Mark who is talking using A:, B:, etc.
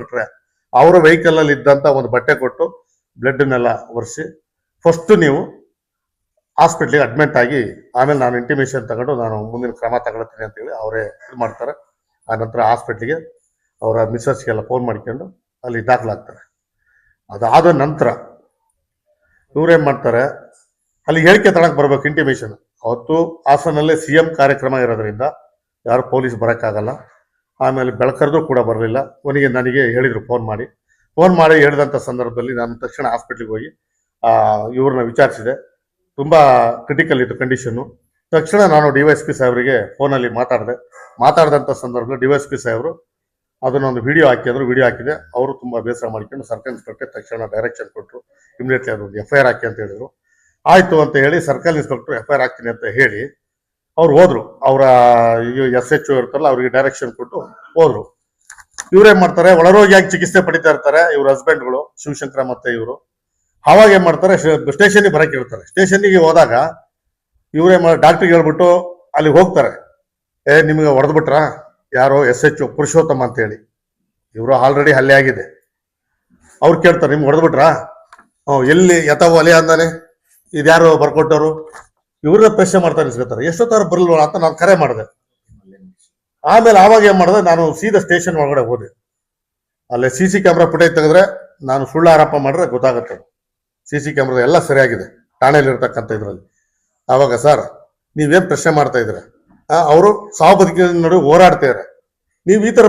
A: ಇನ್ಸ್ಪೆಕ್ಟ್ರೆ ಅವರ ವೆಹಿಕಲ್ ಅಲ್ಲಿ ಇದ್ದಂತ ಒಂದು ಬಟ್ಟೆ ಕೊಟ್ಟು ಬ್ಲಡ್ನೆಲ್ಲ ಒರೆಸಿ ಫಸ್ಟ್ ನೀವು ಹಾಸ್ಪಿಟ್ಲಿಗೆ ಅಡ್ಮಿಟ್ ಆಗಿ ಆಮೇಲೆ ನಾನು ಇಂಟಿಮೇಷನ್ ತಗೊಂಡು ನಾನು ಮುಂದಿನ ಕ್ರಮ ತಗೊಳ್ತೀನಿ ಅಂತ ಹೇಳಿ ಅವರೇ ಇದು ಮಾಡ್ತಾರೆ. ಆ ನಂತರ ಹಾಸ್ಪಿಟ್ಲಿಗೆ ಅವರ ಮಿಸಸ್ಗೆಲ್ಲ ಫೋನ್ ಮಾಡ್ಕೊಂಡು ಅಲ್ಲಿ ದಾಖಲಾಗ್ತಾರೆ. ಅದಾದ ನಂತರ ಇವ್ರೇನ್ ಮಾಡ್ತಾರೆ, ಅಲ್ಲಿ ಹೇಳಿಕೆ ತಗೊಳಕ್ ಬರ್ಬೇಕು ಇಂಟಿಮೇಷನ್. ಅವತ್ತು ಹಾಸನಲ್ಲೇ CM ಕಾರ್ಯಕ್ರಮ ಇರೋದ್ರಿಂದ ಯಾರು ಪೊಲೀಸ್ ಬರೋಕ್ಕಾಗಲ್ಲ. ಆಮೇಲೆ ಬೆಳಕರ್ದು ಕೂಡ ಬರಲಿಲ್ಲ. ಕೊನೆಗೆ ನನಗೆ ಹೇಳಿದ್ರು ಫೋನ್ ಮಾಡಿ ಹೇಳಿದಂಥ ಸಂದರ್ಭದಲ್ಲಿ ನಾನು ತಕ್ಷಣ ಹಾಸ್ಪಿಟ್ಲಿಗೆ ಹೋಗಿ ಇವ್ರನ್ನ ವಿಚಾರಿಸಿದೆ. ತುಂಬಾ ಕ್ರಿಟಿಕಲ್ ಇತ್ತು ಕಂಡೀಷನ್ನು. ತಕ್ಷಣ ನಾನು DYSP ಸಾಹೇಬರಿಗೆ ಫೋನಲ್ಲಿ ಮಾತಾಡಿದಂಥ ಸಂದರ್ಭದಲ್ಲಿ DYSP ಸಾಹೇಬರು ಅದನ್ನೊಂದು ವಿಡಿಯೋ ಹಾಕಿದೆ. ಅವರು ತುಂಬಾ ಬೇಸರ ಮಾಡ್ಕೊಂಡು ಸರ್ಕಲ್ ಇನ್ಸ್ಪೆಕ್ಟರ್ ತಕ್ಷಣ ಡೈರೆಕ್ಷನ್ ಕೊಟ್ಟರು, ಇಮಿಡಿಯೇಟ್ಲಿ ಅದೊಂದು FIR ಹಾಕಿ ಅಂತ ಹೇಳಿದ್ರು. ಆಯ್ತು ಅಂತ ಹೇಳಿ ಸರ್ಕಲ್ ಇನ್ಸ್ಪೆಕ್ಟರ್ FIR ಹಾಕ್ತೀನಿ ಅಂತ ಹೇಳಿ ಅವ್ರು ಹೋದ್ರು. ಅವರ SHO ಇರ್ತಲ್ಲ ಅವ್ರಿಗೆ ಡೈರೆಕ್ಷನ್ ಕೊಟ್ಟು ಹೋದ್ರು. ಇವ್ರೇನ್ ಮಾಡ್ತಾರೆ, ಒಳರೋಗಿಯಾಗಿ ಚಿಕಿತ್ಸೆ ಪಡಿತಾ ಇರ್ತಾರೆ ಇವ್ರ ಹಸ್ಬೆಂಡ್ಗಳು ಶಿವಶಂಕರ ಮತ್ತೆ ಇವರು. ಅವಾಗ ಏನ್ ಮಾಡ್ತಾರೆ, ಸ್ಟೇಷನ್ಗೆ ಬರಕ್ಕೆ ಹೇಳ್ತಾರೆ. ಸ್ಟೇಷನ್ಗೆ ಹೋದಾಗ ಇವರೇ ಡಾಕ್ಟ್ರಿಗೆ ಹೇಳ್ಬಿಟ್ಟು ಅಲ್ಲಿ ಹೋಗ್ತಾರೆ. ನಿಮಗೆ ಹೊಡೆದ್ಬಿಟ್ರ ಯಾರೋ SHO ಪುರುಷೋತ್ತಮ ಅಂತ ಹೇಳಿ, ಇವರು ಆಲ್ರೆಡಿ ಹಲ್ಲೆ ಆಗಿದೆ. ಅವ್ರು ಕೇಳ್ತಾರೆ, ನಿಮ್ಗೆ ಹೊಡೆದ್ಬಿಟ್ರಾ? ಎಲ್ಲಿ ಯಥಾವ ಒಲೆ ಅಂದಾನೆ, ಇದ್ಯಾರು ಬರ್ಕೊಟ್ಟವರು? ಇವ್ರನ್ನ ಪ್ರಶ್ನೆ ಮಾಡ್ತಾರೆ, ಇಸ್ಕೊತಾರೆ. ಎಷ್ಟೊತ್ತಾರು ಬರಲ್ವ ಅಂತ ನಾನು ಕರೆ ಮಾಡಿದೆ. ಆಮೇಲೆ ಆವಾಗ ಏನ್ ಮಾಡಿದೆ, ನಾನು ಸೀದಾ ಸ್ಟೇಷನ್ ಒಳಗಡೆ ಹೋದೆ. ಅಲ್ಲೇ CC ಕ್ಯಾಮ್ರಾ ಫುಟೇಜ್ ತೆಗೆದ್ರೆ ನಾನು ಸುಳ್ಳು ಆರೋಪ ಮಾಡಿದ್ರೆ ಗೊತ್ತಾಗುತ್ತೆ. CC ಕ್ಯಾಮ್ರಾ ಎಲ್ಲ ಸರಿಯಾಗಿದೆ ಠಾಣೆಯಲ್ಲಿ ಇರ್ತಕ್ಕಂಥ ಇದ್ರಲ್ಲಿ. ಆವಾಗ ಸರ್ ನೀವೇನ್ ಪ್ರಶ್ನೆ ಮಾಡ್ತಾ ಇದ್ರೆ, ಅವರು ಸಾವು ಬದುಕಿನ ನಡುವೆ ಹೋರಾಡ್ತಾ ಇದ್ದಾರೆ, ನೀವು ಈ ತರ